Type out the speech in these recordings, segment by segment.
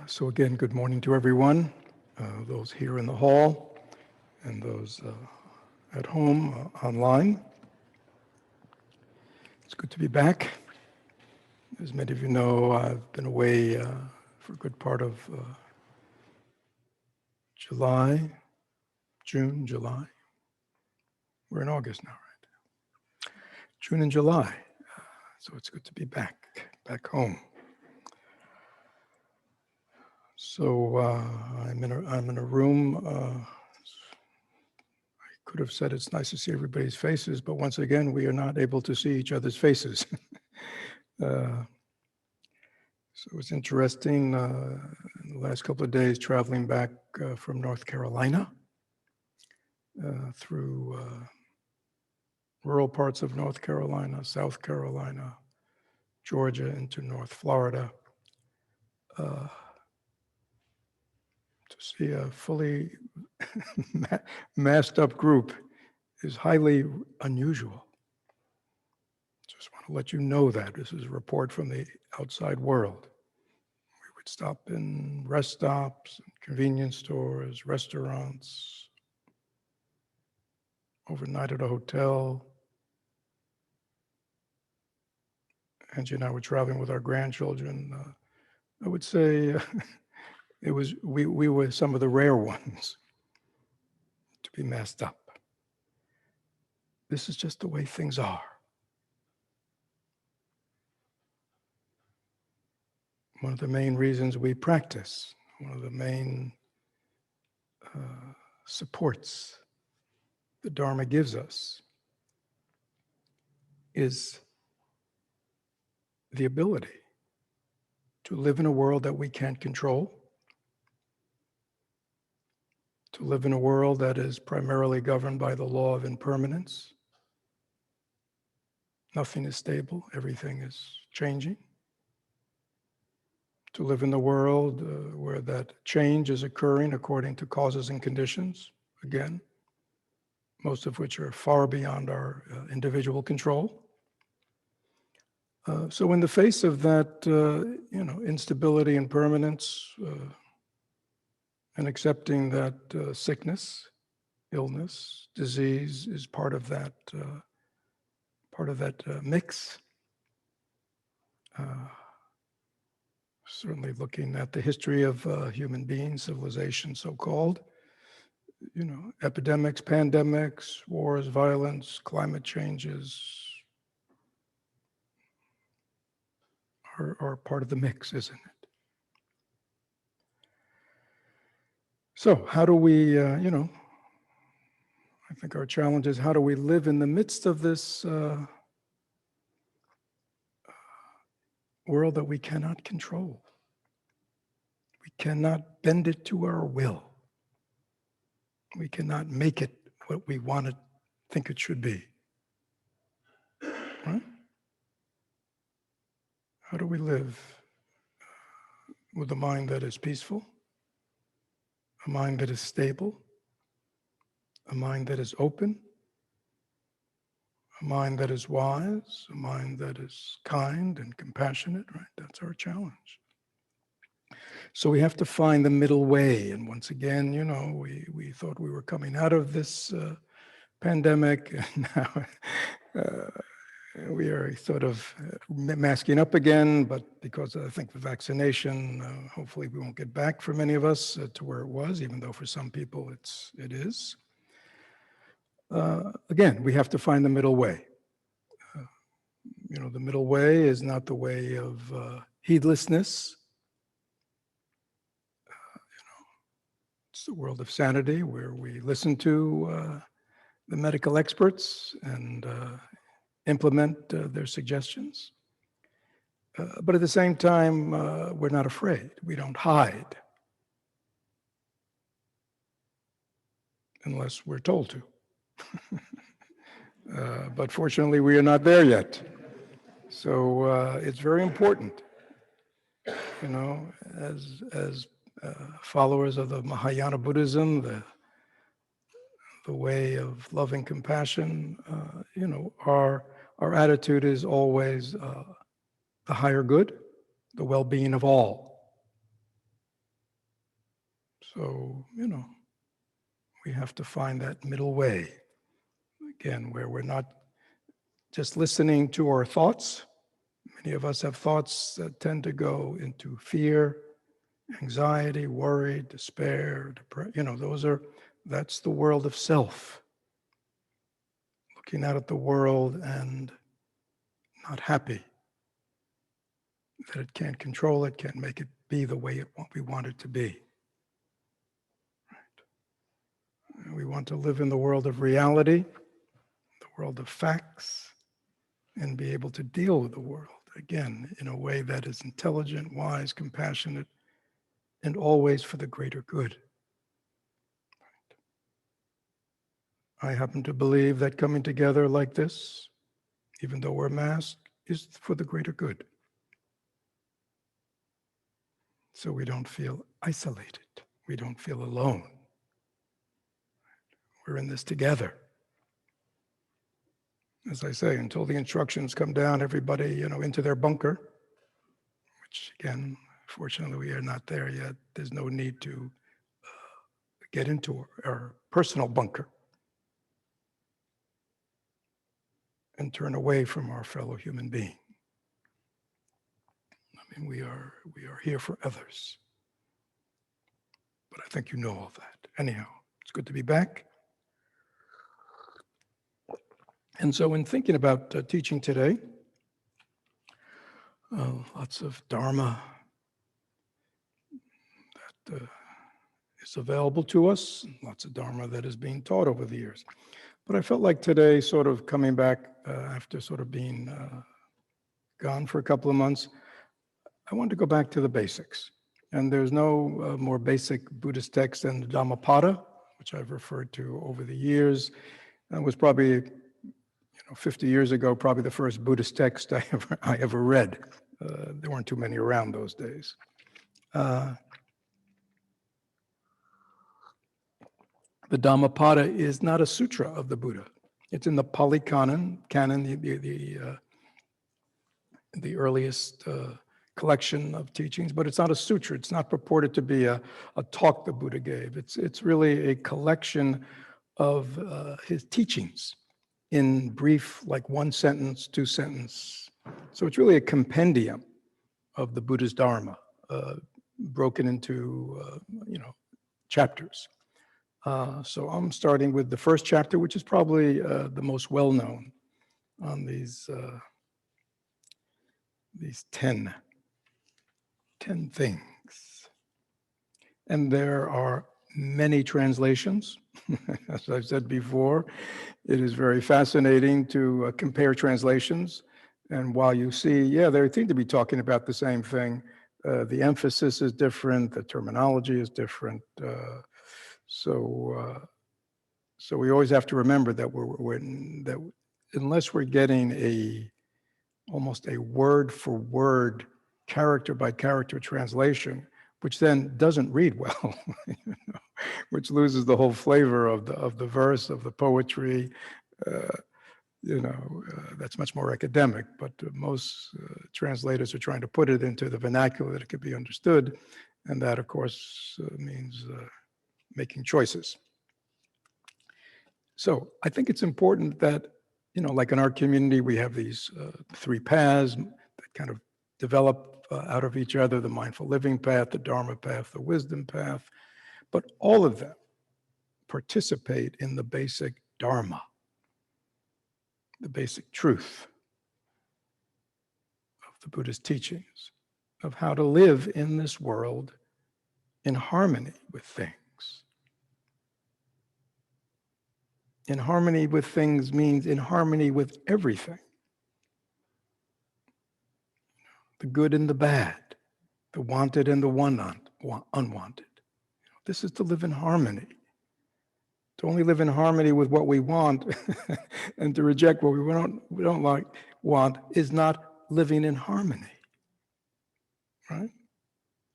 So again, good morning to everyone, those here in the hall and those at home online. It's good to be back. As many of you know, I've been away for a good part of June, July. We're in August now, right? June and July. So it's good to be back home. So I'm in a room. I could have said it's nice to see everybody's faces, but once again, we are not able to see each other's faces. So it's interesting. In the last couple of days, traveling back from North Carolina through rural parts of North Carolina, South Carolina, Georgia, into North Florida. To see a fully masked up group is highly unusual. Just want to let you know that. This is a report from the outside world. We would stop in rest stops, convenience stores, restaurants, overnight at a hotel. Angie and I were traveling with our grandchildren. I would say we were some of the rare ones to be masked up. This is just the way things are. One of the main reasons we practice, one of the main supports the Dharma gives us is the ability to live in a world that we can't control, to live in a world that is primarily governed by the law of impermanence. Nothing is stable, everything is changing. To live in the world where that change is occurring according to causes and conditions, again, most of which are far beyond our individual control. So in the face of that, instability and permanence, and accepting that sickness, illness, disease is part of that mix. Certainly looking at the history of human beings, civilization so-called, epidemics, pandemics, wars, violence, climate changes are part of the mix, isn't it? So how do we, I think our challenge is how do we live in the midst of this world that we cannot control? We cannot bend it to our will. We cannot make it what we want to think it should be. Right? How do we live with a mind that is peaceful, a mind that is stable, a mind that is open, a mind that is wise, a mind that is kind and compassionate, right? That's our challenge. So we have to find the middle way. And once again, we thought we were coming out of this pandemic, and now we are sort of masking up again, but because I think the vaccination, hopefully we won't get back for many of us to where it was, even though for some people it is. Again, we have to find the middle way. The middle way is not the way of heedlessness. It's the world of sanity where we listen to the medical experts and implement their suggestions. But at the same time, we're not afraid. We don't hide unless we're told to. But fortunately, we are not there yet. So it's very important, as followers of the Mahayana Buddhism, the way of loving compassion, our attitude is always the higher good, the well-being of all. So, we have to find that middle way, again, where we're not just listening to our thoughts. Many of us have thoughts that tend to go into fear, anxiety, worry, despair, depression. That's the world of self. Looking out at the world and not happy that it can't control it, can't make it be the way we want it to be. Right? We want to live in the world of reality, the world of facts, and be able to deal with the world, again, in a way that is intelligent, wise, compassionate, and always for the greater good. I happen to believe that coming together like this, even though we're masked, is for the greater good. So we don't feel isolated. We don't feel alone. We're in this together. As I say, until the instructions come down, everybody, into their bunker, which again, fortunately, we are not there yet. There's no need to get into our personal bunker and turn away from our fellow human being. I mean, we are here for others. But I think you know all that. Anyhow, it's good to be back. And so in thinking about teaching today, lots of Dharma that is available to us, lots of Dharma that is being taught over the years. But I felt like today, sort of coming back after sort of being gone for a couple of months, I wanted to go back to the basics. And there's no more basic Buddhist text than the Dhammapada, which I've referred to over the years. It was probably 50 years ago, probably the first Buddhist text I ever read. There weren't too many around those days. The Dhammapada is not a sutra of the Buddha. It's in the Pali Canon, the earliest collection of teachings, but it's not a sutra. It's not purported to be a talk the Buddha gave. It's really a collection of his teachings in brief, like one sentence, two sentence. So it's really a compendium of the Buddha's Dharma, broken into chapters. So I'm starting with the first chapter, which is probably the most well-known on these 10 things. And there are many translations. As I've said before, it is very fascinating to compare translations. And while you see, they seem to be talking about the same thing, the emphasis is different, the terminology is different. So we always have to remember that that unless we're getting almost a word for word, character by character translation, which then doesn't read well, which loses the whole flavor of the verse, of the poetry. That's much more academic, but most translators are trying to put it into the vernacular that it could be understood, and that, of course, means making choices. So I think it's important that, like in our community, we have these 3 paths that kind of develop out of each other: the mindful living path, the Dharma path, the wisdom path. But all of them participate in the basic Dharma, the basic truth of the Buddha's teachings, of how to live in this world in harmony with things. In harmony with things means in harmony with everything. The good and the bad, the wanted and the unwanted. This is to live in harmony. To only live in harmony with what we want and to reject what we don't want is not living in harmony. Right?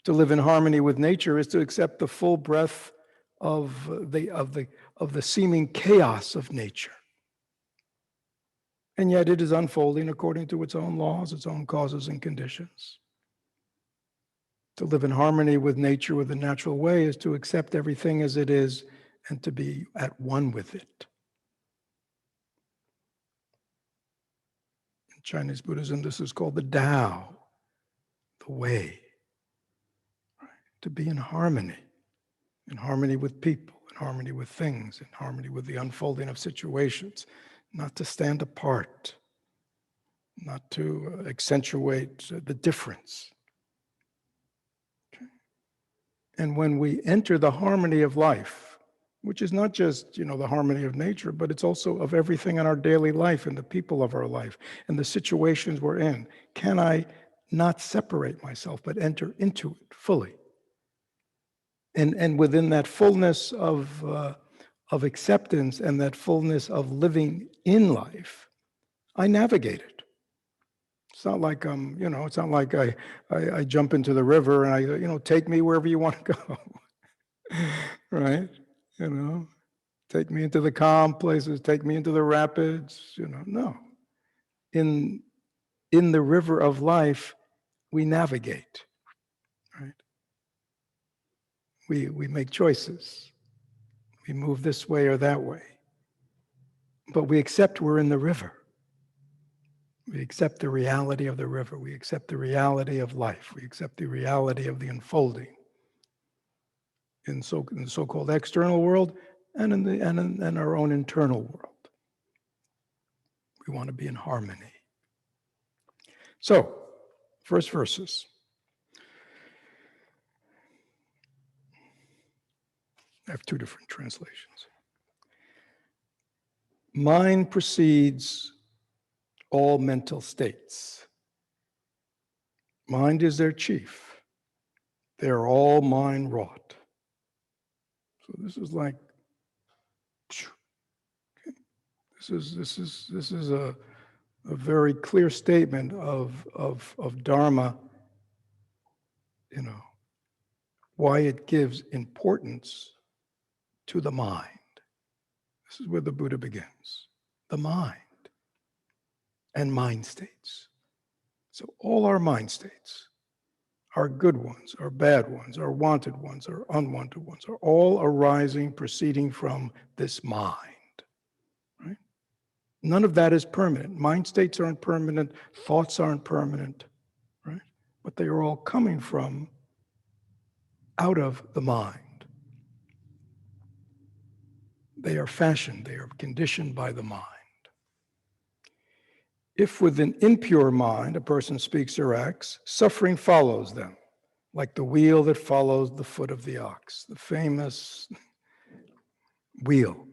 To live in harmony with nature is to accept the full breadth of the seeming chaos of nature. And yet it is unfolding according to its own laws, its own causes and conditions. To live in harmony with nature, with the natural way, is to accept everything as it is and to be at one with it. In Chinese Buddhism, this is called the Tao, the way. Right? To be in harmony with people, in harmony with things, in harmony with the unfolding of situations, not to stand apart, not to accentuate the difference. Okay? And when we enter the harmony of life, which is not just, the harmony of nature, but it's also of everything in our daily life and the people of our life and the situations we're in, can I not separate myself, but enter into it fully? And within that fullness of acceptance and that fullness of living in life, I navigate it. It's not like it's not like I jump into the river and I take me wherever you want to go, right? Take me into the calm places, take me into the rapids. No. In the river of life, we navigate, right? We make choices. We move this way or that way. But we accept we're in the river. We accept the reality of the river. We accept the reality of life. We accept the reality of the unfolding in the so-called external world and in our own internal world. We want to be in harmony. So, first verses. I have two different translations. Mind precedes all mental states. Mind is their chief. They are all mind wrought. So this is like, okay. This is a very clear statement of Dharma. Why it gives importance to the mind. This is where the Buddha begins. The mind and mind states. So all our mind states, our good ones, our bad ones, our wanted ones, our unwanted ones, are all arising, proceeding from this mind. Right? None of that is permanent. Mind states aren't permanent, thoughts aren't permanent, right? But they are all coming from out of the mind. They are fashioned, they are conditioned by the mind. If with an impure mind a person speaks or acts, suffering follows them, like the wheel that follows the foot of the ox, the famous wheel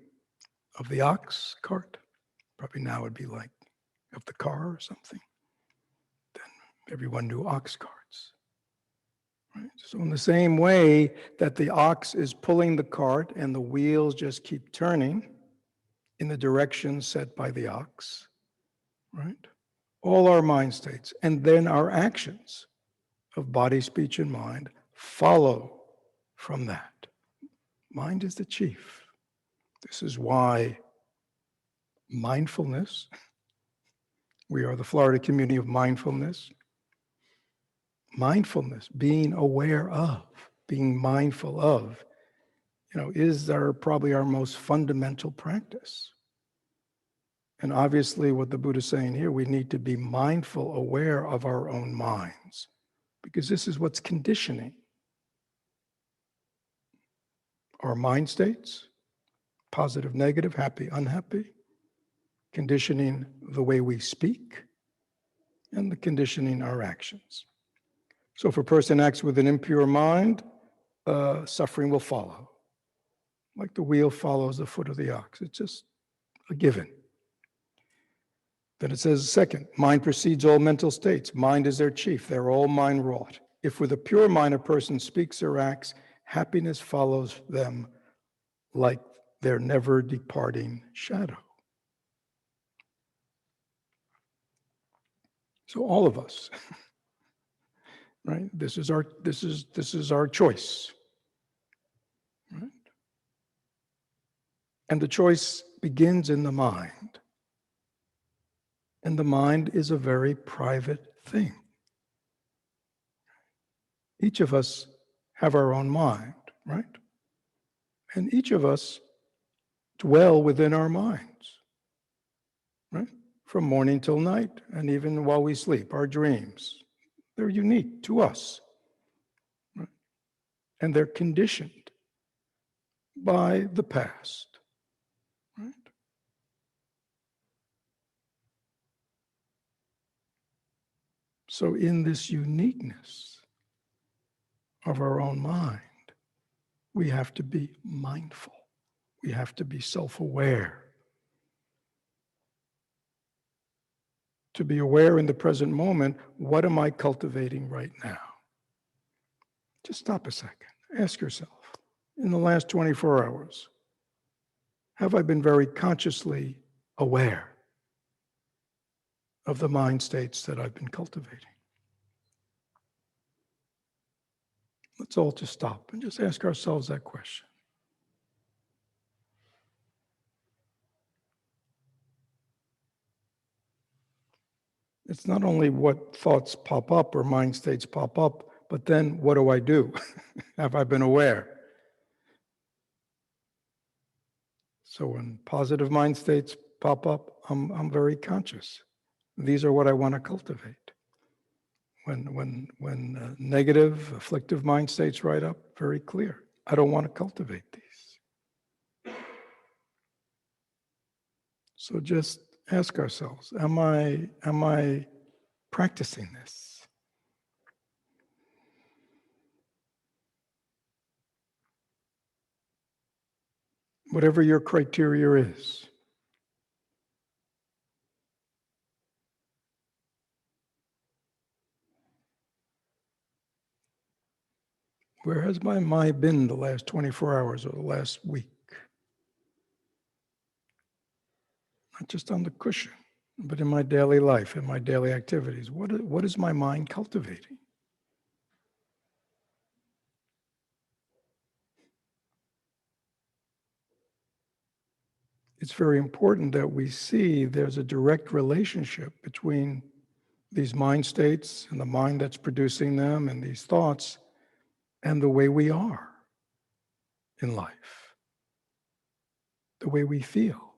of the ox cart. Probably now would be like of the car or something. Then everyone knew ox carts. Right? So in the same way that the ox is pulling the cart and the wheels just keep turning in the direction set by the ox, right? All our mind states, and then our actions of body, speech, and mind follow from that. Mind is the chief. This is why mindfulness, we are the Florida community of mindfulness. Mindfulness, being aware of, being mindful of, is probably our most fundamental practice. And obviously what the Buddha is saying here, we need to be mindful, aware of our own minds, because this is what's conditioning our mind states, positive, negative, happy, unhappy, conditioning the way we speak, and the conditioning our actions. So if a person acts with an impure mind, suffering will follow. Like the wheel follows the foot of the ox. It's just a given. Then it says, second, mind precedes all mental states. Mind is their chief. They're all mind wrought. If with a pure mind a person speaks or acts, happiness follows them like their never departing shadow. So all of us, right? This is our choice. Right? And the choice begins in the mind. And the mind is a very private thing. Each of us have our own mind, right? And each of us dwell within our minds, right? From morning till night, and even while we sleep, our dreams, they're unique to us, right? And they're conditioned by the past, right? So in this uniqueness of our own mind, we have to be mindful. We have to be self-aware. To be aware in the present moment, what am I cultivating right now? Just stop a second. Ask yourself, in the last 24 hours, have I been very consciously aware of the mind states that I've been cultivating? Let's all just stop and just ask ourselves that question. It's not only what thoughts pop up or mind states pop up, but then what do I do? Have I been aware? So when positive mind states pop up, I'm very conscious. These are what I want to cultivate. When negative, afflictive mind states rise up, very clear. I don't want to cultivate these. So just ask ourselves, am I practicing this? Whatever your criteria is. Where has my mind been the last 24 hours or the last week? Not just on the cushion, but in my daily life, in my daily activities. What is my mind cultivating? It's very important that we see there's a direct relationship between these mind states and the mind that's producing them and these thoughts and the way we are in life, the way we feel,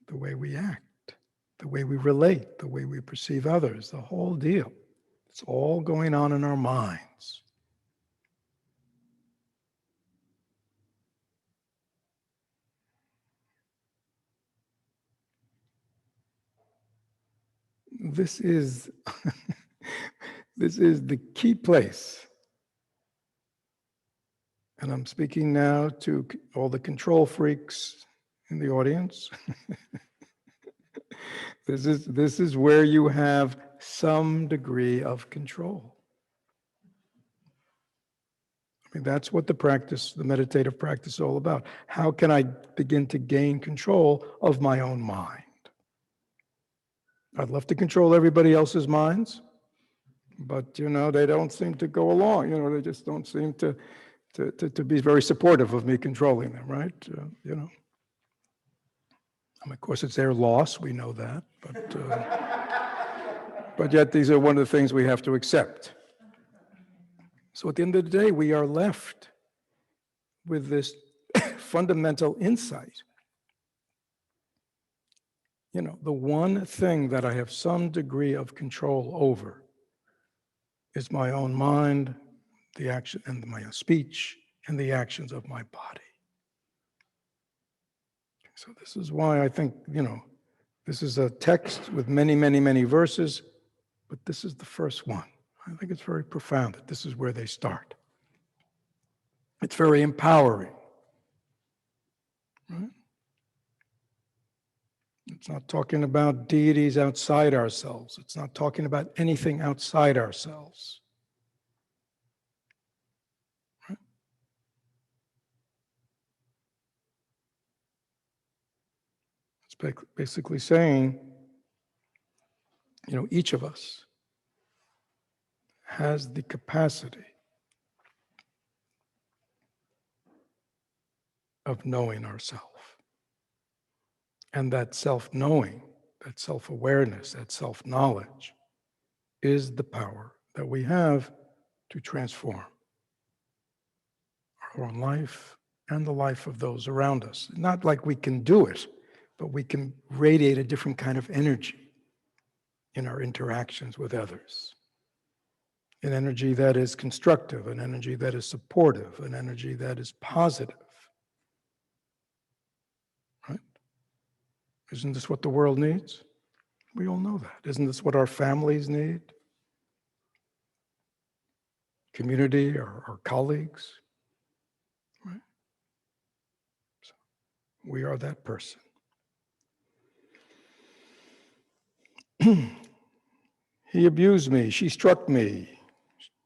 the way we act, the way we relate, the way we perceive others, the whole deal. It's all going on in our minds. This is this is the key place. And I'm speaking now to all the control freaks in the audience. This is where you have some degree of control. I mean, that's what the meditative practice is all about. How can I begin to gain control of my own mind? I'd love to control everybody else's minds, but they don't seem to go along. They just don't seem to be very supportive of me controlling them, right? I mean, of course, it's their loss. We know that, but yet these are one of the things we have to accept. So at the end of the day, we are left with this fundamental insight. The one thing that I have some degree of control over is my own mind, the action, and my speech, and the actions of my body. So this is why I think, this is a text with many, many, many verses, but this is the first one. I think it's very profound that this is where they start. It's very empowering, right? It's not talking about deities outside ourselves. It's not talking about anything outside ourselves. Right? It's basically saying, each of us has the capacity of knowing ourselves. And that self-knowing, that self-awareness, that self-knowledge is the power that we have to transform our own life and the life of those around us. Not like we can do it, but we can radiate a different kind of energy in our interactions with others. An energy that is constructive, an energy that is supportive, an energy that is positive. Right? Isn't this what the world needs? We all know that. Isn't this what our families need? Community, our colleagues? Right? So we are that person. He abused me, she struck me,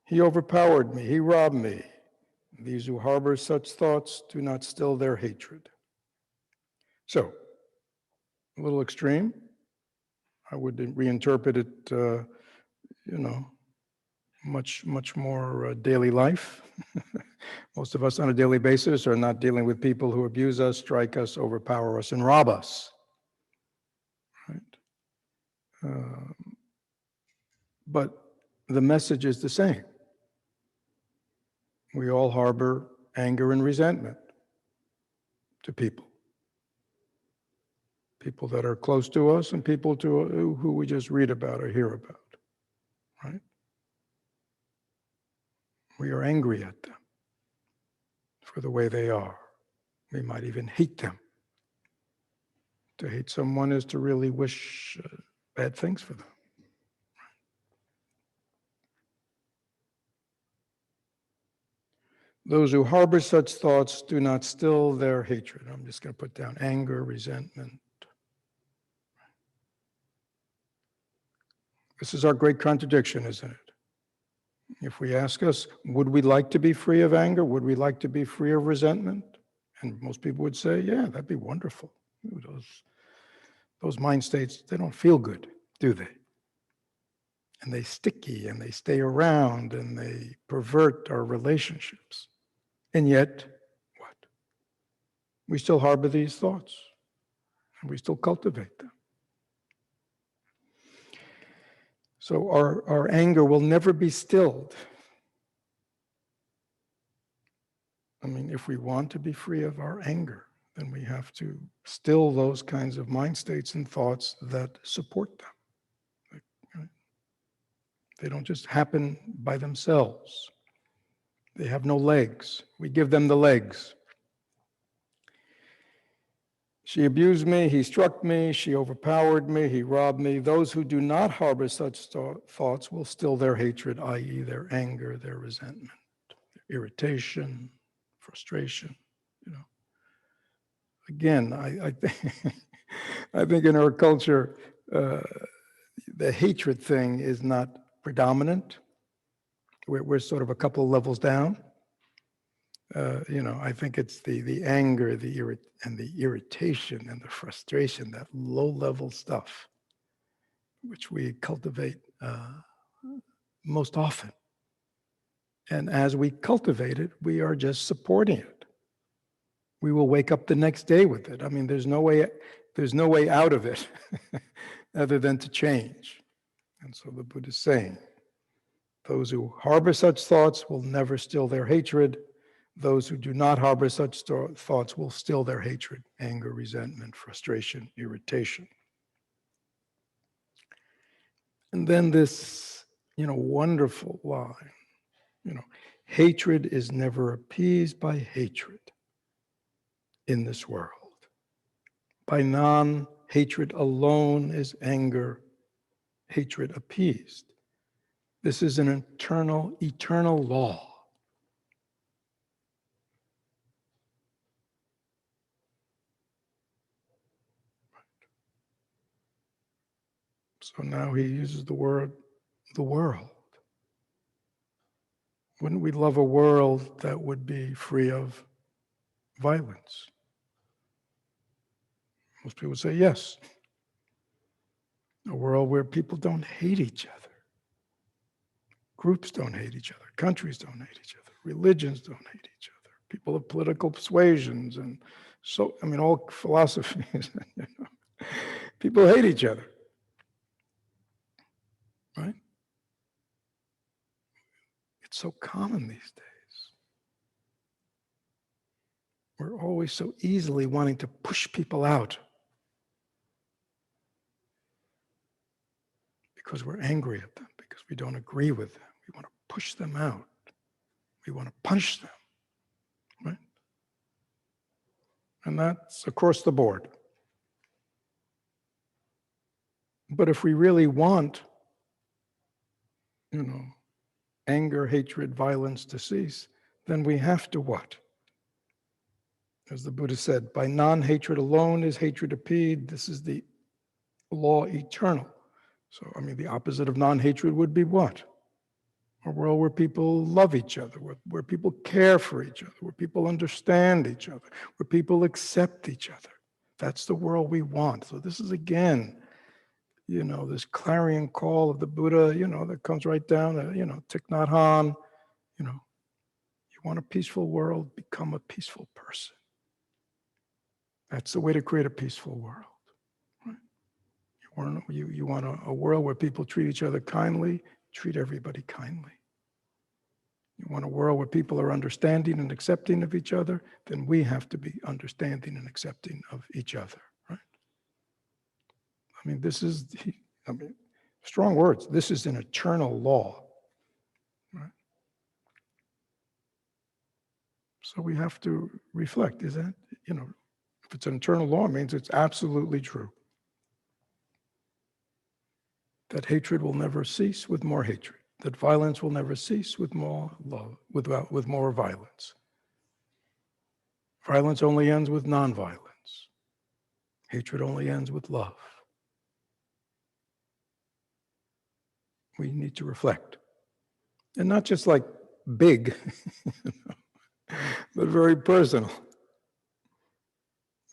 he overpowered me, he robbed me. These who harbor such thoughts do not still their hatred. So, a little extreme. I would reinterpret it, much more daily life. Most of us on a daily basis are not dealing with people who abuse us, strike us, overpower us, and rob us. Right? But the message is the same. We all harbor anger and resentment to people. People that are close to us and people who we just read about or hear about. Right? We are angry at them for the way they are. We might even hate them. To hate someone is to really wish bad things for them. Those who harbor such thoughts do not still their hatred. I'm just going to put down anger, resentment. This is our great contradiction, isn't it? If we ask us, would we like to be free of anger? Would we like to be free of resentment? And most people would say, yeah, that'd be wonderful. Those mind states, they don't feel good, do they? And they sticky and they stay around and they pervert our relationships. And yet, what? We still harbor these thoughts and we still cultivate them. So our anger will never be stilled. I mean, if we want to be free of our anger, then we have to still those kinds of mind states and thoughts that support them. Right? They don't just happen by themselves. They have no legs. We give them the legs. She abused me, he struck me, she overpowered me, he robbed me. Those who do not harbor such thoughts will still their hatred, i.e. their anger, their resentment, their irritation, frustration, Again, I think, I think in our culture, the hatred thing is not predominant. We're sort of a couple of levels down. I think it's the anger, and the irritation and the frustration, that low-level stuff, which we cultivate most often. And as we cultivate it, we are just supporting it. We will wake up the next day with it. I mean, there's no way out of it other than to change. And so the Buddha is saying, those who harbor such thoughts will never still their hatred. Those who do not harbor such thoughts will still their hatred, anger, resentment, frustration, irritation. And then this, wonderful line, hatred is never appeased by hatred in this world. By non-hatred alone is anger, hatred appeased. This is an eternal law. So now he uses the word, the world. Wouldn't we love a world that would be free of violence? Most people would say yes. A world where people don't hate each other. Groups don't hate each other. Countries don't hate each other. Religions don't hate each other. People of political persuasions and all philosophies. People hate each other. Right? so common these days. We're always so easily wanting to push people out because we're angry at them, because we don't agree with them. We want to push them out. We want to punish them, right? And that's across the board. But if we really want, anger, hatred, violence to cease, then we have to what? As the Buddha said, by non-hatred alone is hatred appeased. This is the law eternal. So, the opposite of non-hatred would be what? A world where people love each other, where people care for each other, where people understand each other, where people accept each other. That's the world we want. So this is, again, this clarion call of the Buddha, that comes right down to, Thich Nhat Hanh, you want a peaceful world, become a peaceful person. That's the way to create a peaceful world. Right? You want a world where people treat each other kindly, treat everybody kindly. You want a world where people are understanding and accepting of each other, then we have to be understanding and accepting of each other, right? This is, strong words. This is an eternal law, right? So we have to reflect, is that, if it's an eternal law, it means it's absolutely true. That hatred will never cease with more hatred. That violence will never cease with more love, with more violence. Violence only ends with nonviolence. Hatred only ends with love. We need to reflect. And not just like big, but very personal.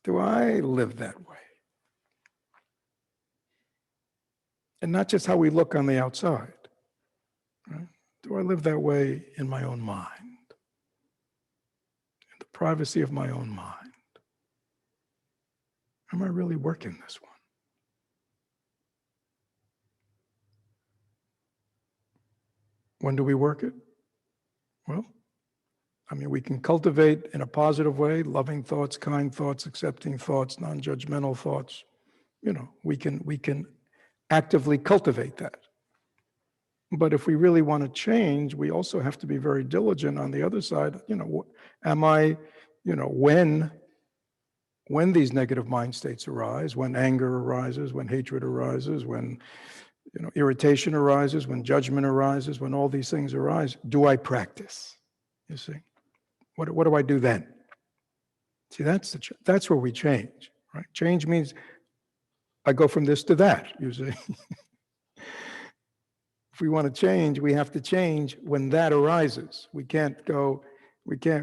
Do I live that way? And not just how we look on the outside. Right? Do I live that way in my own mind? In the privacy of my own mind? Am I really working this one? When do we work it? Well, we can cultivate in a positive way, loving thoughts, kind thoughts, accepting thoughts, non-judgmental thoughts. We can actively cultivate that. But if we really want to change, we also have to be very diligent on the other side. Am I, when these negative mind states arise, when anger arises, when hatred arises, when irritation arises, when judgment arises, when all these things arise, do I practice? You see, what do I do then? See, that's where we change, right? Change means I go from this to that. You see. If we want to change, we have to change when that arises. We can't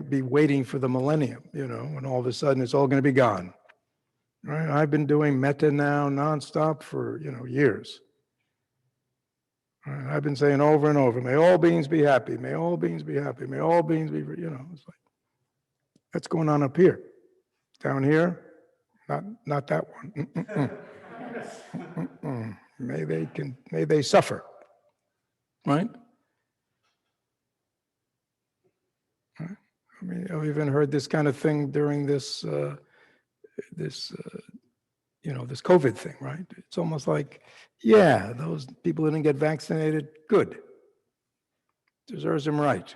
be waiting for the millennium, when all of a sudden it's all going to be gone. Right? I've been doing metta now nonstop for, years. Right? I've been saying over and over, may all beings be happy, may all beings be happy, may all beings be, it's like, that's going on up here. Down here, not that one. May they suffer. Right? I've even heard this kind of thing during this COVID thing, right? It's almost like, yeah, those people who didn't get vaccinated, good. Deserves them right?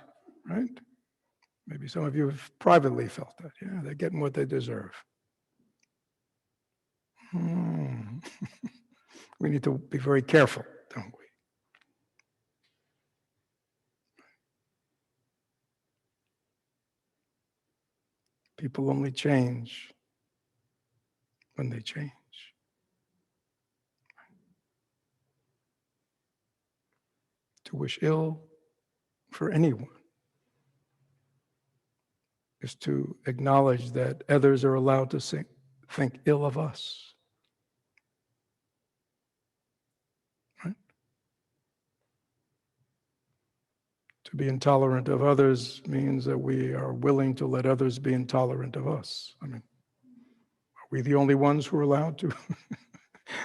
Maybe some of you have privately felt that. Yeah, they're getting what they deserve. We need to be very careful, don't we? People only change when they change. To wish ill for anyone is to acknowledge that others are allowed to think ill of us. Right? To be intolerant of others means that we are willing to let others be intolerant of us. Are we the only ones who are allowed to,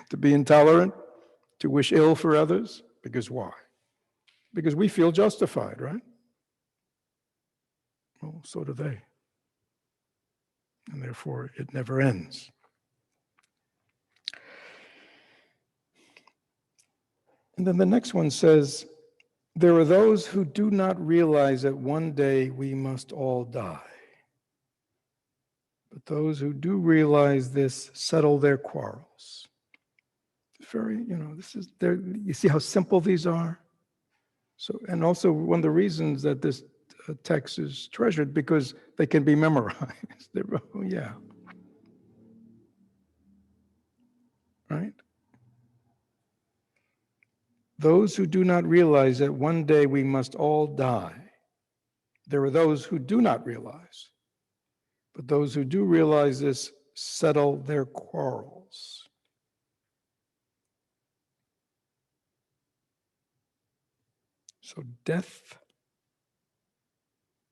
to be intolerant, to wish ill for others? Because why? Because we feel justified, right? well, so do they. And therefore, it never ends. And then the next one says, there are those who do not realize that one day we must all die. But those who do realize this settle their quarrels. Very, this is there. You see how simple these are? So, and also one of the reasons that this text is treasured, because they can be memorized. Yeah. Right? Those who do not realize that one day we must all die. There are those who do not realize, but those who do realize this settle their quarrels. So death,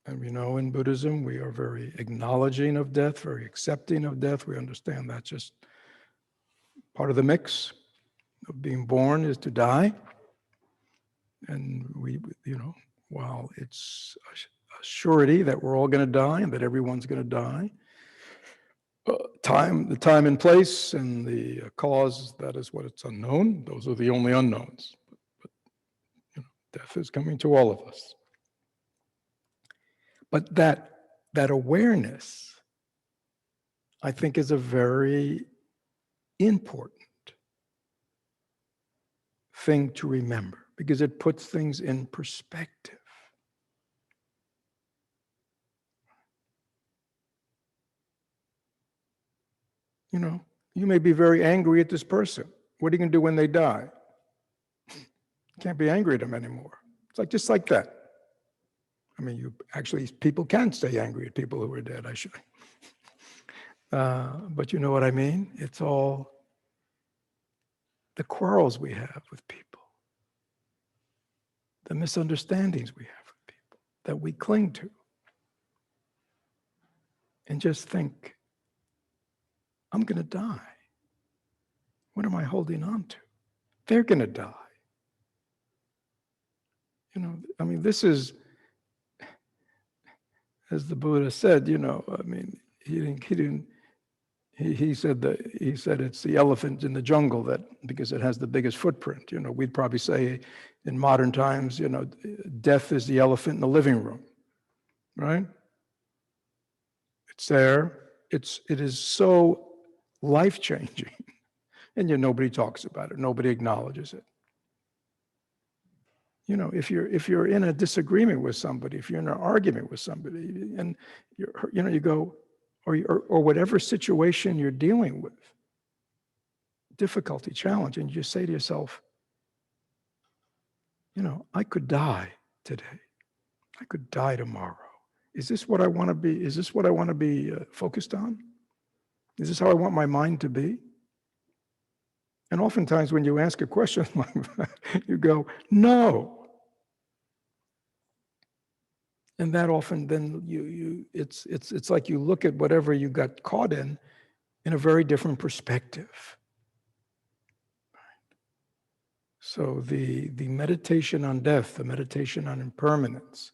and we know in Buddhism we are very acknowledging of death, very accepting of death. We understand that's just part of the mix of being born is to die. And we, while it's a surety that we're all going to die and that everyone's going to die, the time and place and the cause, that is what it's unknown. Those are the only unknowns. But death is coming to all of us. But that awareness, I think, is a very important thing to remember, because it puts things in perspective. You may be very angry at this person. What are you going to do when they die? You can't be angry at them anymore. It's just like that. I mean, people can stay angry at people who are dead, I should. But you know what I mean? It's all the quarrels we have with people, the misunderstandings we have with people that we cling to. And just think, I'm going to die. What am I holding on to? They're going to die. This is, as the Buddha said, he said it's the elephant in the jungle, that because it has the biggest footprint. We'd probably say in modern times, death is the elephant in the living room, right? It's there. It is so life-changing, and nobody talks about it. Nobody acknowledges it. If you're in a disagreement with somebody, if you're in an argument with somebody, and you go, or whatever situation you're dealing with, difficulty, challenge, and you say to yourself, I could die today. I could die tomorrow. Is this what I want to be? Is this what I want to be focused on? Is this how I want my mind to be? And oftentimes when you ask a question like that, you go, no. And that often then it's like you look at whatever you got caught in a very different perspective. So the meditation on death, the meditation on impermanence,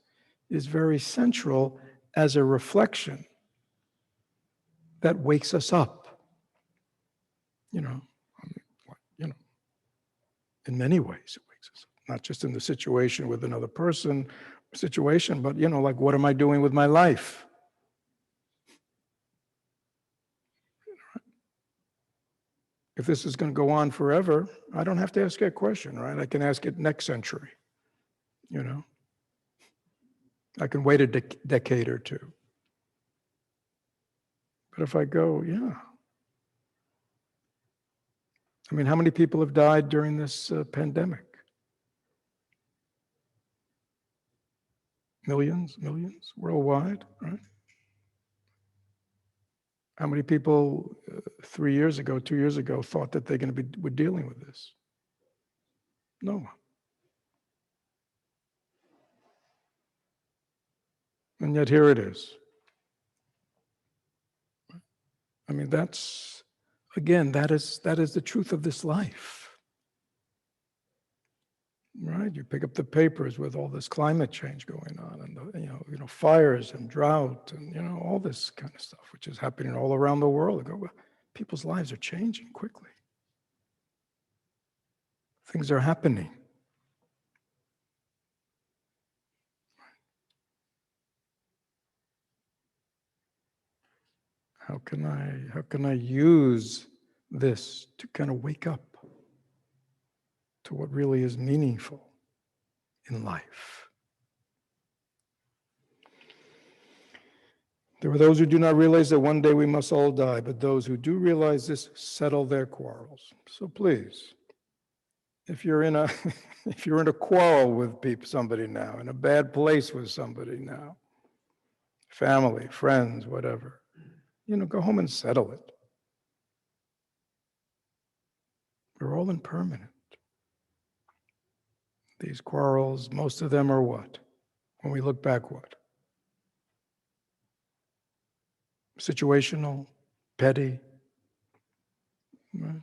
is very central as a reflection that wakes us up. In many ways it wakes us up. Not just in the situation with another person, but what am I doing with my life? If this is going to go on forever, I don't have to ask that question, right? I can ask it next century. I can wait a decade or two. But if I go, how many people have died during this pandemic? Millions worldwide, right? How many people 2 years ago, thought that they're going to be dealing with this? No one. And yet here it is. That's, again, that is the truth of this life. right? You pick up the papers with all this climate change going on, and the, fires and drought, and all this kind of stuff, which is happening all around the world. Well, people's lives are changing quickly. Things are happening. How can I use this to kind of wake up to what really is meaningful in life? There are those who do not realize that one day we must all die, but those who do realize this settle their quarrels. So please, if you're in a if you're in a quarrel with somebody now, in a bad place with somebody now, family, friends, whatever, go home and settle it. We're all impermanent. These quarrels, most of them are what? When we look back, what? Situational, petty. Right?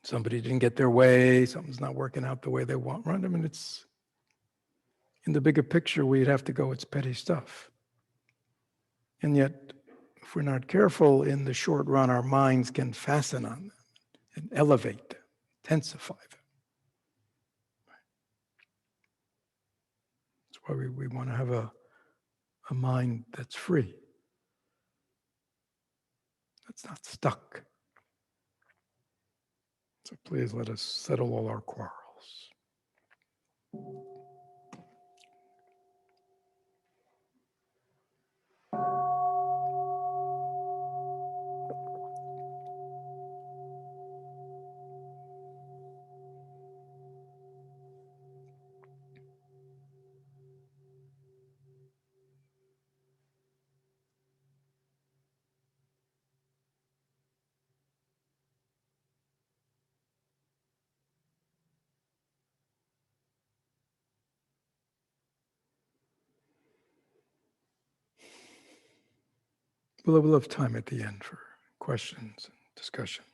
Somebody didn't get their way, something's not working out the way they want, right? I mean, it's in the bigger picture, we'd have to go, it's petty stuff. And yet, if we're not careful, in the short run, our minds can fasten on them and elevate them, intensify them. That's why we want to have a mind that's free, that's not stuck. So please let us settle all our quarrels. We'll have time at the end for questions and discussion.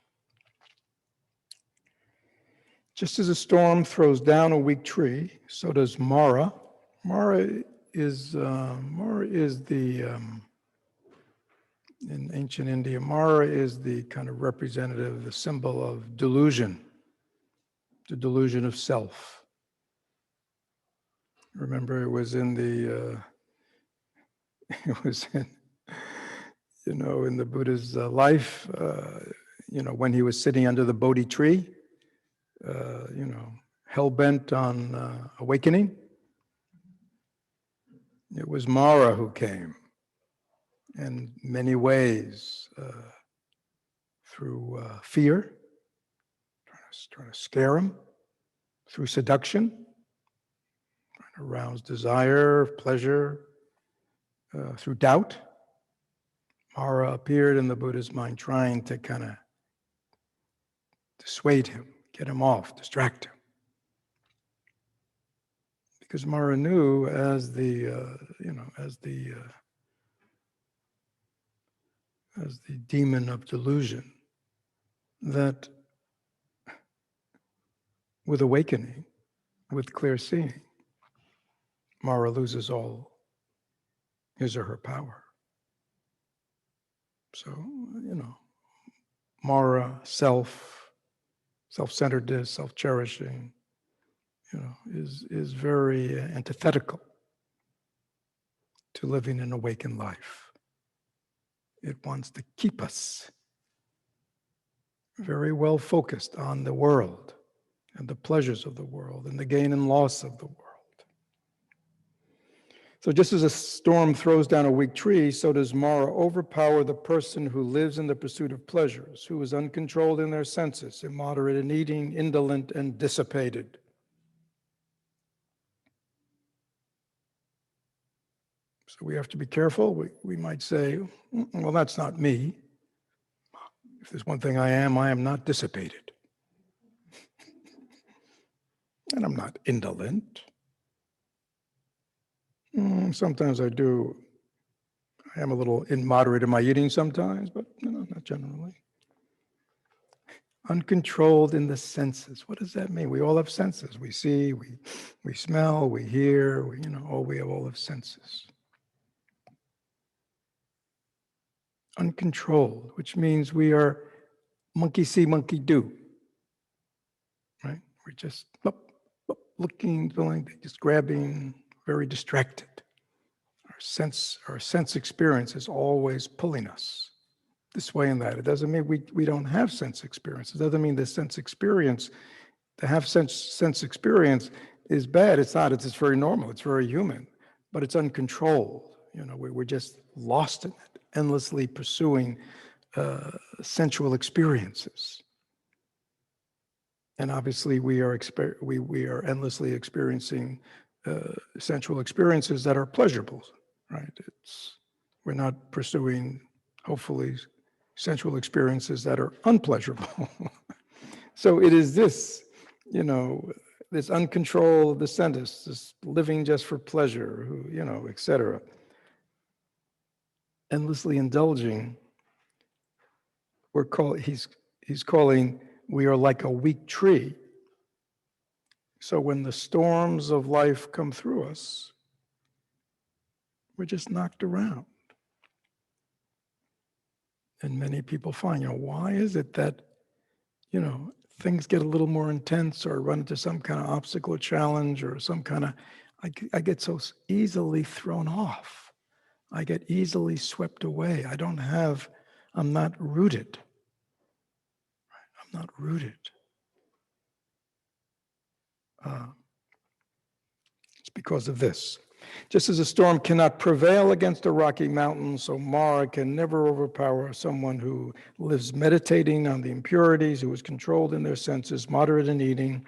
Just as a storm throws down a weak tree, so does Mara. Mara is the in ancient India. Mara is the kind of representative, the symbol of delusion, the delusion of self. Remember, it was in the in the Buddha's life. When he was sitting under the Bodhi tree, hell-bent on awakening. It was Mara who came in many ways, through fear, trying to scare him, through seduction, trying to arouse desire, pleasure, through doubt. Mara appeared in the Buddha's mind, trying to kind of dissuade him, get him off, distract him. Because Mara knew, as the demon of delusion, that with awakening, with clear seeing, Mara loses all his or her power. So, Mara, self-centeredness, self-cherishing, is very antithetical to living an awakened life. It wants to keep us very well focused on the world and the pleasures of the world and the gain and loss of the world. So just as a storm throws down a weak tree, so does Mara overpower the person who lives in the pursuit of pleasures, who is uncontrolled in their senses, immoderate in eating, indolent and dissipated. So we have to be careful. We might say, well, that's not me. If there's one thing I am not dissipated. And I'm not indolent. Sometimes I am a little immoderate in my eating sometimes, but not generally. Uncontrolled in the senses. What does that mean? We all have senses. We see, we smell, we hear, we all have senses. Uncontrolled, which means we are monkey see, monkey do. Right? We're just looking, feeling, just grabbing, very distracted. Our sense experience is always pulling us this way and that. It doesn't mean we don't have sense experience. It doesn't mean the sense experience, to have sense experience is bad. It's not. It's very normal. It's very human, but it's uncontrolled. We're just lost in it, endlessly pursuing sensual experiences. And obviously we are endlessly experiencing sensual experiences that are pleasurable, right? We're not pursuing, hopefully, sensual experiences that are unpleasurable. So it is this, this uncontrolled descendants, this living just for pleasure, etc. Endlessly indulging. He's calling, we are like a weak tree. So when the storms of life come through us, we're just knocked around. And many people find, why is it that, things get a little more intense or run into some kind of obstacle or challenge or some kind of, I get so easily thrown off. I get easily swept away. I'm not rooted. I'm not rooted. It's because of this. Just as a storm cannot prevail against a rocky mountain, so Mara can never overpower someone who lives meditating on the impurities, who is controlled in their senses, moderate in eating,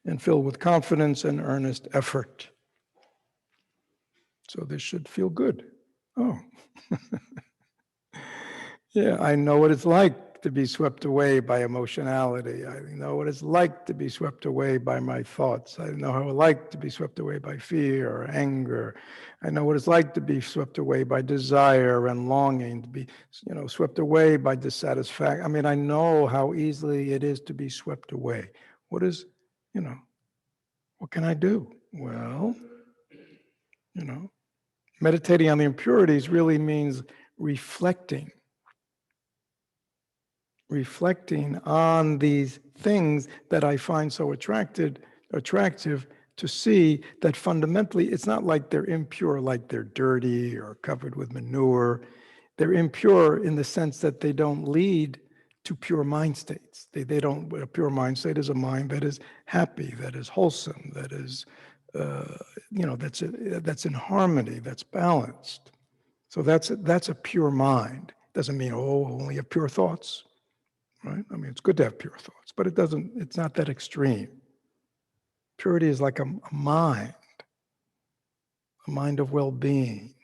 and filled with confidence and earnest effort. So this should feel good. Oh. Yeah, I know what it's like to be swept away by emotionality. I know what it's like to be swept away by my thoughts. I know how it's like to be swept away by fear or anger. I know what it's like to be swept away by desire and longing, to be, swept away by dissatisfaction. I know how easily it is to be swept away. What can I do? Well, meditating on the impurities really means reflecting on these things that I find so attractive to see that fundamentally it's not like they're impure, like they're dirty or covered with manure. They're impure in the sense that they don't lead to pure mind states. They don't. A pure mind state is a mind that is happy, that is wholesome, that is, that's in harmony, that's balanced. So that's a pure mind. Doesn't mean only have pure thoughts. Right? It's good to have pure thoughts, but it's not that extreme. Purity is like a mind of well-being.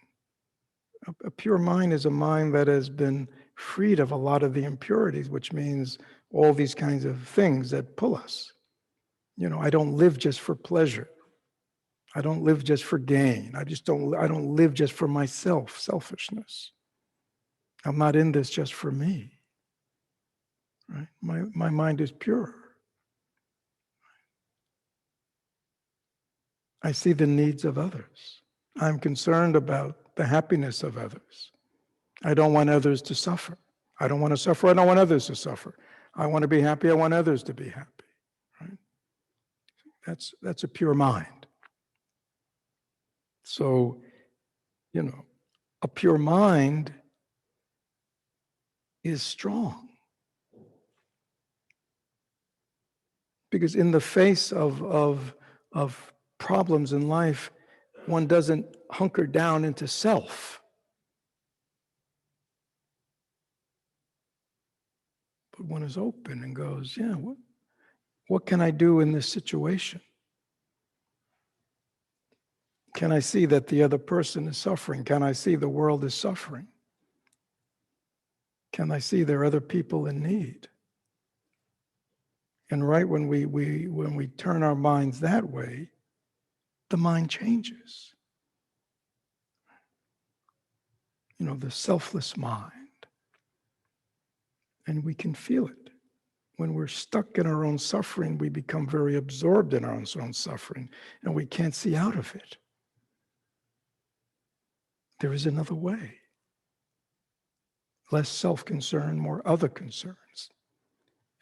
A pure mind is a mind that has been freed of a lot of the impurities, which means all these kinds of things that pull us. I don't live just for pleasure. I don't live just for gain. I don't live just for myself, selfishness. I'm not in this just for me. Right? My mind is pure. I see the needs of others. I'm concerned about the happiness of others. I don't want others to suffer. I don't want to suffer. I don't want others to suffer. I want to be happy. I want others to be happy. Right? That's a pure mind. So, a pure mind is strong. Because in the face of problems in life, one doesn't hunker down into self. But one is open and goes, what can I do in this situation? Can I see that the other person is suffering? Can I see the world is suffering? Can I see there are other people in need? And right when we turn our minds that way, the mind changes. The selfless mind. And we can feel it. when we're stuck in our own suffering, we become very absorbed in our own suffering, and we can't see out of it. There is another way. Less self-concern, more other concerns.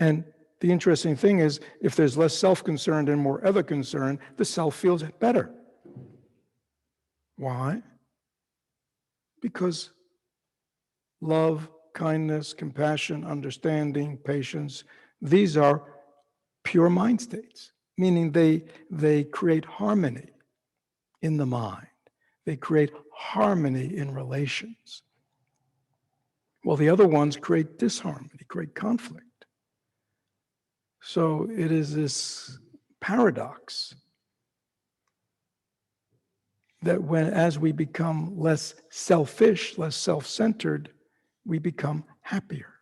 And the interesting thing is, if there's less self-concern and more other concern, the self feels better. Why? Because love, kindness, compassion, understanding, patience, these are pure mind states, meaning they create harmony in the mind. They create harmony in relations. Well, the other ones create disharmony, create conflict. So it is this paradox that as we become less selfish, less self-centered, we become happier.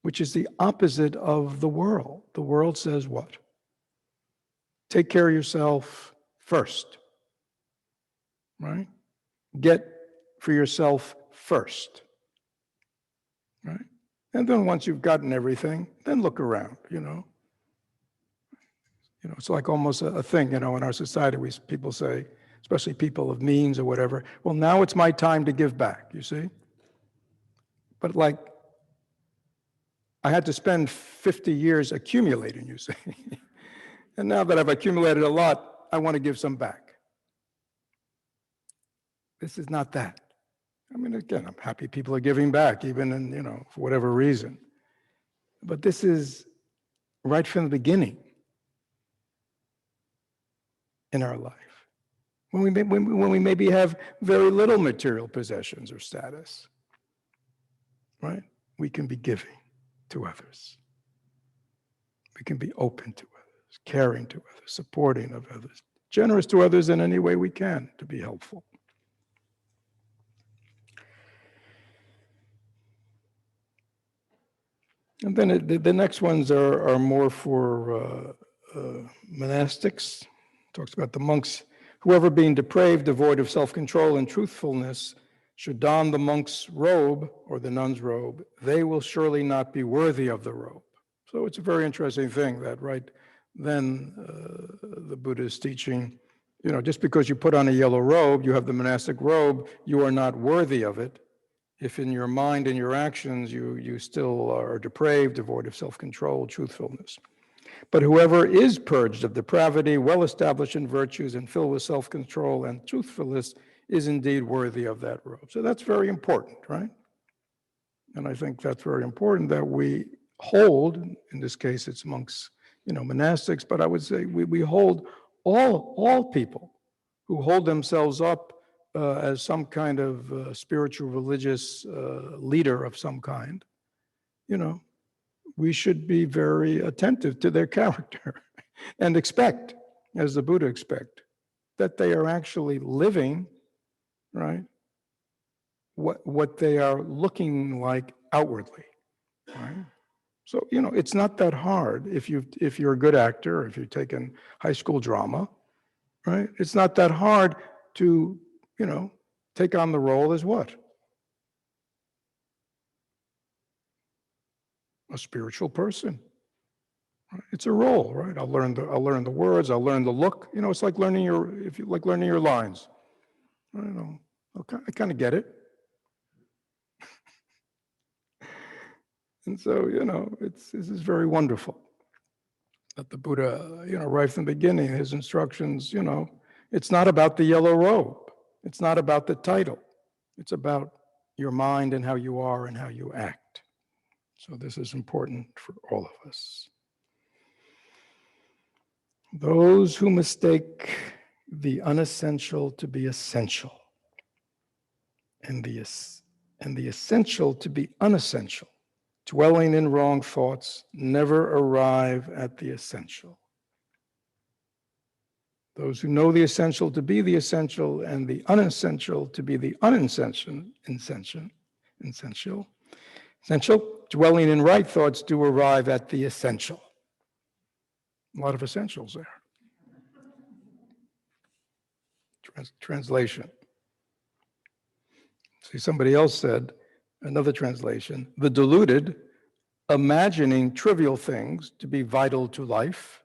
Which is the opposite of the world. The world says what? Take care of yourself first, right? Get for yourself first, right? And then once you've gotten everything, then look around, you know. It's like almost a thing, in our society, people say, especially people of means or whatever, well, now it's my time to give back, you see? But like, I had to spend 50 years accumulating, you see? And now that I've accumulated a lot, I want to give some back. This is not that. I mean, again, I'm happy people are giving back, even in, for whatever reason. But this is right from the beginning in our life. When we maybe have very little material possessions or status, right? We can be giving to others. We can be open to others, caring to others, supporting of others, generous to others in any way we can to be helpful. And then the next ones are more for monastics. Talks about the monks. Whoever being depraved, devoid of self-control and truthfulness, should don the monk's robe or the nun's robe, they will surely not be worthy of the robe. So it's a very interesting thing that right then the Buddha is teaching, just because you put on a yellow robe, you have the monastic robe, you are not worthy of it. If in your mind and your actions you still are depraved, devoid of self-control, truthfulness. But whoever is purged of depravity, well established in virtues, and filled with self-control and truthfulness is indeed worthy of that robe. So that's very important, right? And I think that's very important that we hold, in this case it's monks, monastics, but I would say we hold all people who hold themselves up as some kind of spiritual religious leader of some kind, we should be very attentive to their character and expect, as the Buddha expect, that they are actually living, right, what they are looking like outwardly, right? So, it's not that hard if you're a good actor, or if you've taken high school drama, right? It's not that hard to, take on the role as what? A spiritual person. Right? It's a role, right? I'll learn the words, I'll learn the look. It's like learning your lines. I don't know. I kind of get it. And so, this is very wonderful that the Buddha, right from the beginning, his instructions, it's not about the yellow robe. It's not about the title. It's about your mind and how you are and how you act. So this is important for all of us. Those who mistake the unessential to be essential and the essential to be unessential, dwelling in wrong thoughts, never arrive at the essential. Those who know the essential to be the essential and the unessential to be the unessential, dwelling in right thoughts do arrive at the essential. A lot of essentials there. Translation. See, somebody else said, Another translation, the deluded, imagining trivial things to be vital to life,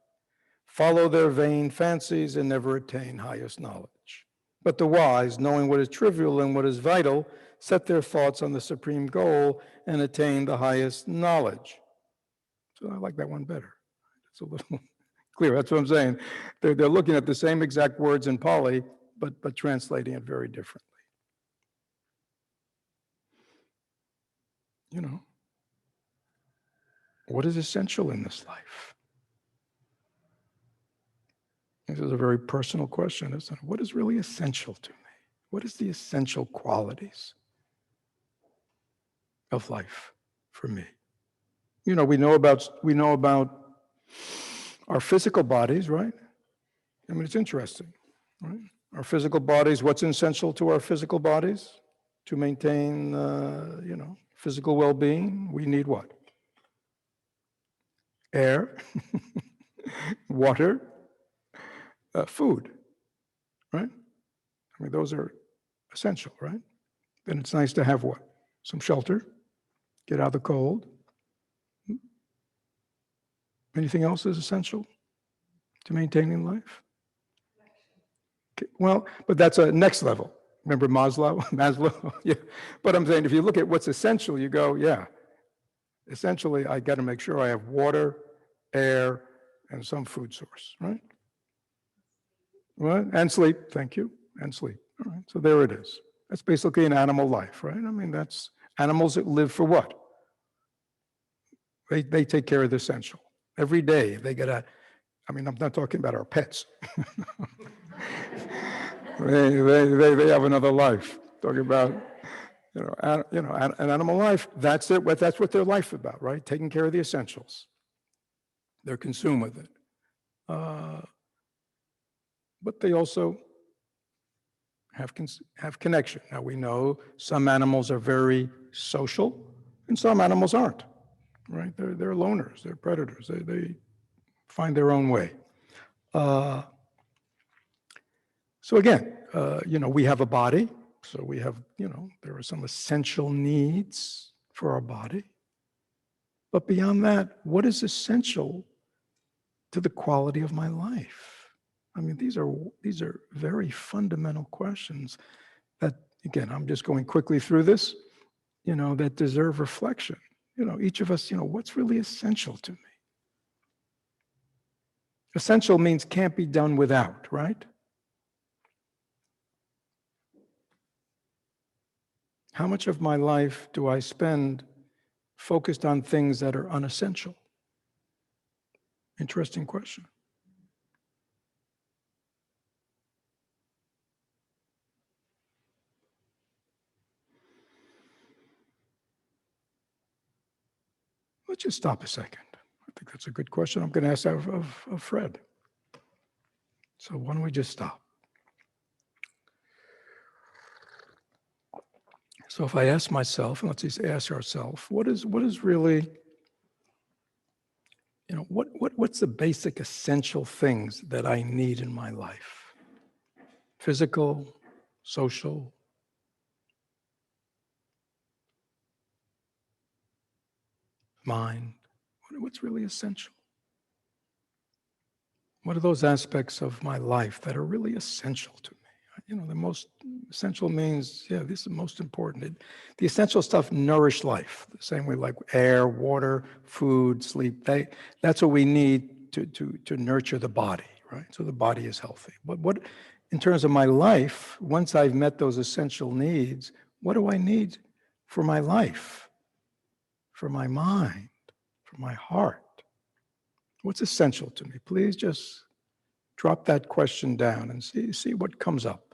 follow their vain fancies and never attain highest knowledge. But the wise, knowing what is trivial and what is vital, set their thoughts on the supreme goal and attain the highest knowledge. So I like that one better. It's a little clear. That's what I'm saying. They're looking at the same exact words in Pali, but translating it very differently. You know, what is essential in this life? This is a very personal question, isn't it? What is really essential to me? What is the essential qualities of life for me? You know, we know about our physical bodies, right? I mean, it's interesting, right? Our physical bodies, what's essential to our physical bodies to maintain, physical well-being? We need what? Air, water, food, right? I mean, those are essential, right? Then it's nice to have what? Some shelter, get out of the cold. Anything else is essential to maintaining life? Okay, well, but that's a next level. Remember Maslow? Yeah. But I'm saying if you look at what's essential, you go, yeah, essentially I got to make sure I have water, air, and some food source, right? Right? And sleep, thank you, and sleep. All right, so there it is. That's basically an animal life, right? I mean, that's animals that live for what? They take care of the essential. Every day they get I mean, I'm not talking about our pets. they have another life. Talking about, an animal life. That's it. That's what their life's about, right? Taking care of the essentials. They're consumed with it. But they also have connection. Now we know some animals are very social, and some animals aren't. Right? They're loners. They're predators. They find their own way. So again, we have a body. So we have, there are some essential needs for our body. But beyond that, what is essential to the quality of my life? I mean, these are very fundamental questions that, again, I'm just going quickly through this, that deserve reflection. Each of us, what's really essential to me? Essential means can't be done without, right? How much of my life do I spend focused on things that are unessential? Interesting question. Let's just stop a second. I think that's a good question. I'm going to ask that of Fred. So why don't we just stop? So if I ask myself, and let's just ask ourselves, what is really, what's the basic essential things that I need in my life? Physical, social, mind. What's really essential? What are those aspects of my life that are really essential to me? The most essential means, this is the most important. The essential stuff nourish life, the same way like air, water, food, sleep. That's what we need to nurture the body, right? So the body is healthy. But what, in terms of my life, once I've met those essential needs, what do I need for my life, for my mind, for my heart? What's essential to me? Please just drop that question down and see what comes up.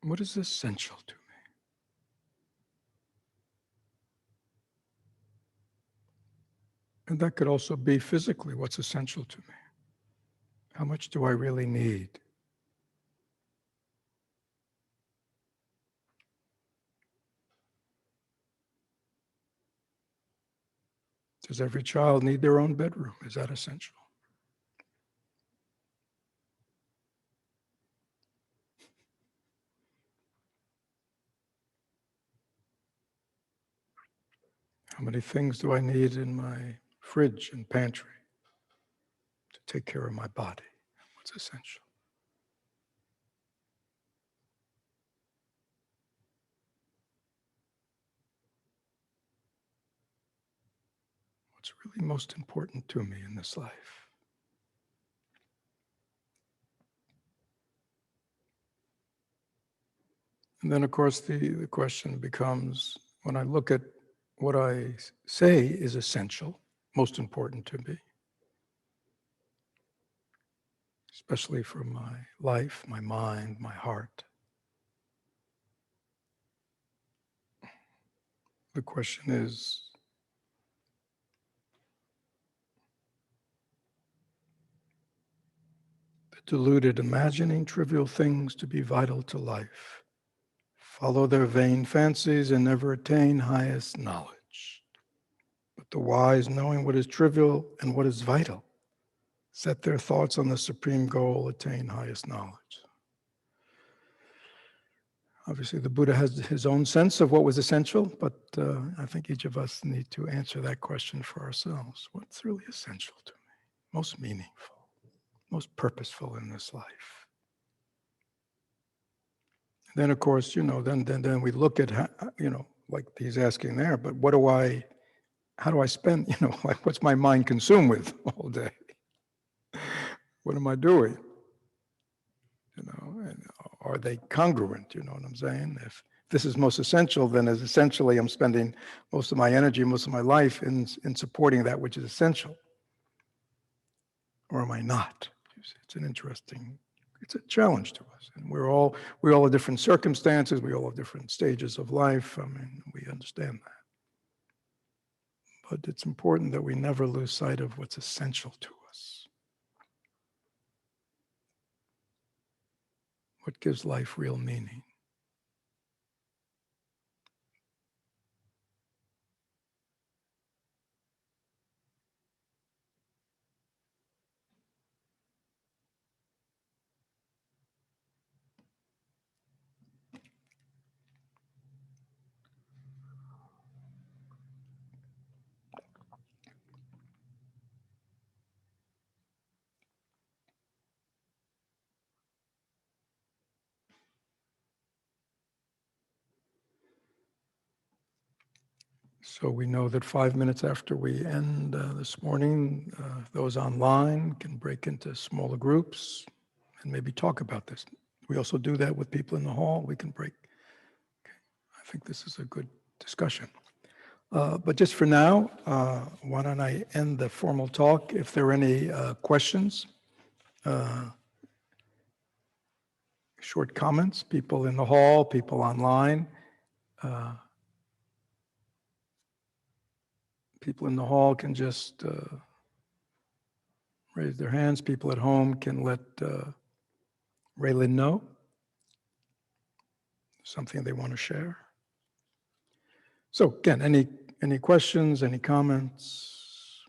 What is essential to me? And that could also be physically what's essential to me. How much do I really need? Does every child need their own bedroom? Is that essential? How many things do I need in my fridge and pantry to take care of my body? What's essential? What's really most important to me in this life? And then, of course, the question becomes, when I look at what I say is essential, most important to me, especially for my life, my mind, my heart, the question is, the deluded imagining trivial things to be vital to life, follow their vain fancies and never attain highest knowledge. But the wise, knowing what is trivial and what is vital, set their thoughts on the supreme goal, attain highest knowledge. Obviously, the Buddha has his own sense of what was essential, but I think each of us need to answer that question for ourselves. What's really essential to me? Most meaningful, most purposeful in this life? Then, of course, then we look at, like he's asking there, but how do I spend, like what's my mind consumed with all day? What am I doing? And are they congruent? You know what I'm saying? If this is most essential, then as essentially I'm spending most of my energy, most of my life in supporting that which is essential. Or am I not? It's a challenge to us. And we all have different circumstances, we all have different stages of life. I mean, we understand that. But it's important that we never lose sight of what's essential to us. What gives life real meaning? So we know that 5 minutes after we end this morning, those online can break into smaller groups and maybe talk about this. We also do that with people in the hall. We can break. Okay. I think this is a good discussion. But just for now, why don't I end the formal talk? If there are any questions, short comments, people in the hall, people online. People in the hall can just raise their hands. People at home can let Raylan know something they want to share. So again, any questions, any comments?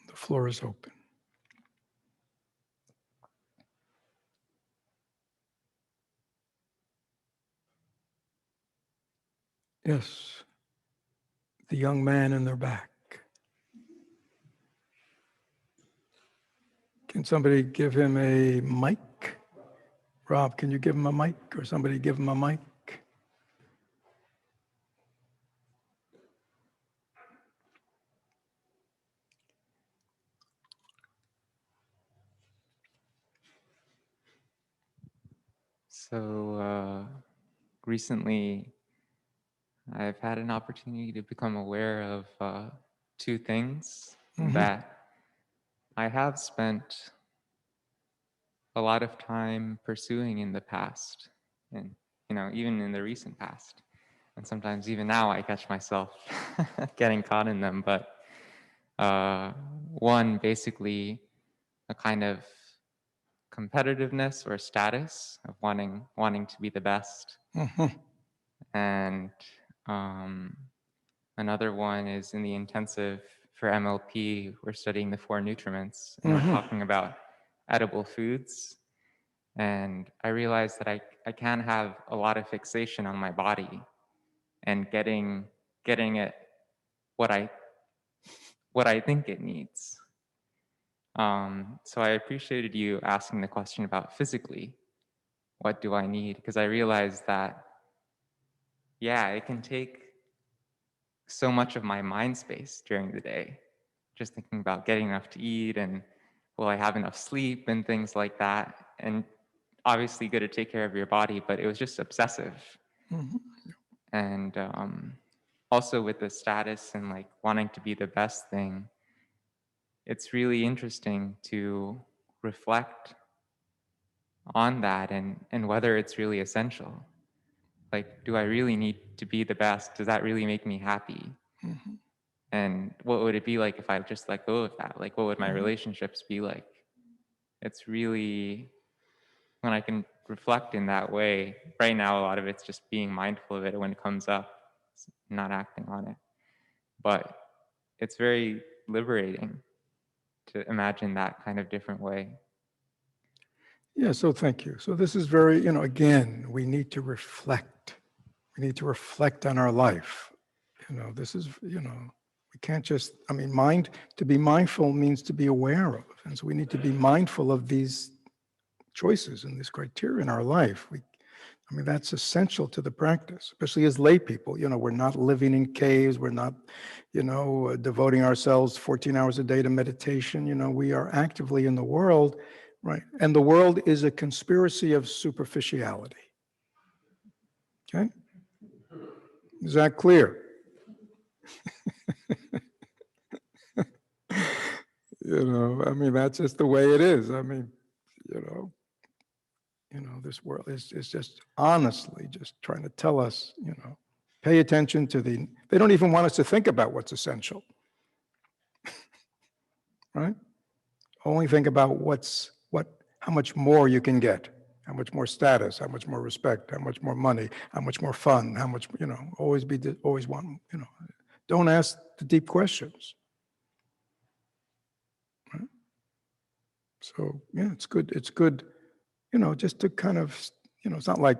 The floor is open. Yes, the young man in their back. Can somebody give him a mic? Rob, can you give him a mic, or somebody give him a mic? So recently, I've had an opportunity to become aware of two things that I have spent a lot of time pursuing in the past, and even in the recent past. And sometimes even now I catch myself getting caught in them. But one, basically a kind of competitiveness or status of wanting to be the best. Mhm. And another one is in the intensive for MLP, we're studying the four nutriments, and we're talking about edible foods. And I realized that I can have a lot of fixation on my body and getting it what I think it needs. So I appreciated you asking the question about physically, what do I need? Because I realized that, yeah, it can take so much of my mind space during the day, just thinking about getting enough to eat and will I have enough sleep and things like that. And obviously good to take care of your body, but it was just obsessive. Mhm. And also with the status and like wanting to be the best thing, it's really interesting to reflect on that and whether it's really essential. Like, do I really need to be the best? Does that really make me happy? Mhm. And what would it be like if I just let go of that? Like, what would my Mhm. relationships be like? It's really, when I can reflect in that way, right now, a lot of it's just being mindful of it when it comes up, not acting on it. But it's very liberating to imagine that kind of different way. Yeah, so thank you. So this is very, again, we need to reflect. We need to reflect on our life. This is, we can't just, to be mindful means to be aware of. And so we need to be mindful of these choices and this criteria in our life. That's essential to the practice, especially as lay people. We're not living in caves. We're not, devoting ourselves 14 hours a day to meditation. We are actively in the world, right? And the world is a conspiracy of superficiality. Okay? Is that clear? That's just the way it is. This world is just honestly just trying to tell us, pay attention to they don't even want us to think about what's essential, right? Only think about how much more you can get, how much more status, how much more respect, how much more money, how much more fun, how much, always want, don't ask the deep questions. Right? So yeah, it's good, just to kind of, it's not like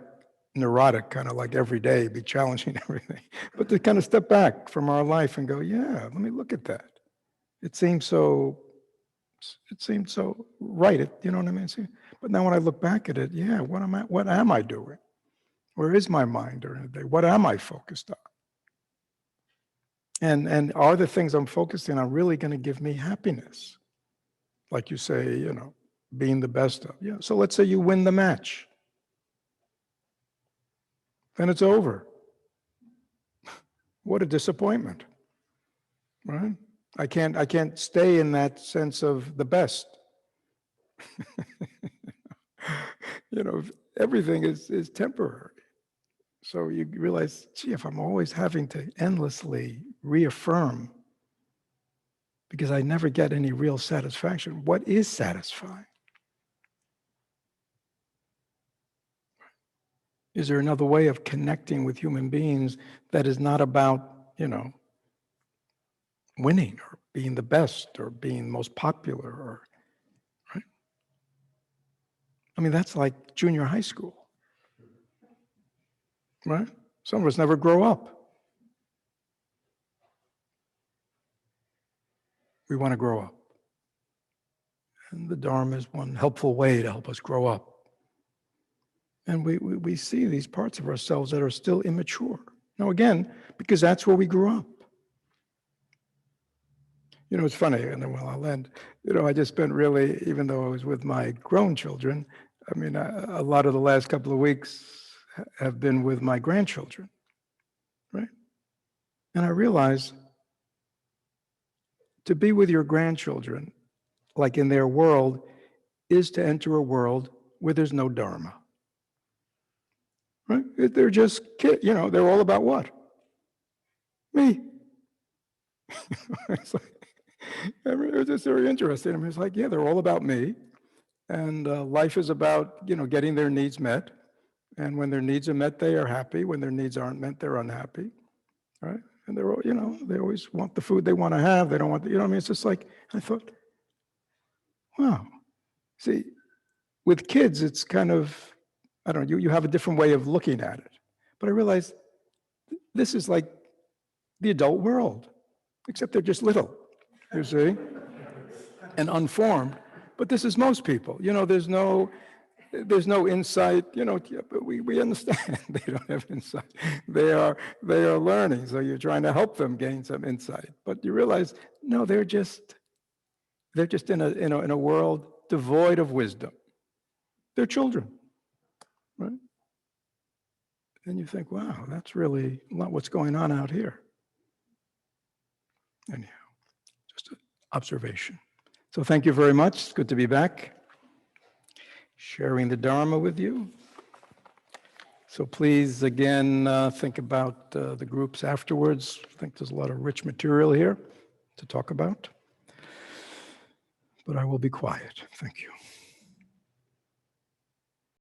neurotic, kind of like every day be challenging everything, but to kind of step back from our life and go, yeah, let me look at that. It seems so right. You know what I mean? But now when I look back at it, yeah, what am I doing? Where is my mind during the day? What am I focused on? And are the things I'm focusing on really going to give me happiness? Like you say, being the best of. Yeah. So let's say you win the match. Then it's over. What a disappointment. Right? I can't stay in that sense of the best. Everything is temporary. So you realize, gee, if I'm always having to endlessly reaffirm because I never get any real satisfaction, what is satisfying? Is there another way of connecting with human beings that is not about, winning or being the best or being most popular or, right? That's like junior high school, right? Some of us never grow up. We want to grow up. And the Dharma is one helpful way to help us grow up. And we see these parts of ourselves that are still immature. Now, again, because that's where we grew up. It's funny, and then I'll end. I just spent really, even though I was with my grown children, a lot of the last couple of weeks have been with my grandchildren, right? And I realized to be with your grandchildren like in their world, is to enter a world where there's no Dharma. Right? They're just kids, they're all about what? Me. It's like, it was just very interesting. I mean, it's like, yeah, they're all about me. And life is about, getting their needs met. And when their needs are met, they are happy. When their needs aren't met, they're unhappy. Right? And they're all, they always want the food they want to have. They don't want, I mean, it's just like, I thought, wow. See, with kids, it's kind of, I don't know, you have a different way of looking at it. But I realized this is like the adult world, except they're just little, you see, and unformed. But this is most people. There's no insight. But we understand they don't have insight. They are learning. So you're trying to help them gain some insight. But you realize, no, they're just in a world devoid of wisdom. They're children, right? And you think, wow, that's really not what's going on out here. Anyhow, just an observation. So thank you very much. It's good to be back, sharing the Dharma with you. So please, again, think about the groups afterwards. I think there's a lot of rich material here to talk about. But I will be quiet. Thank you.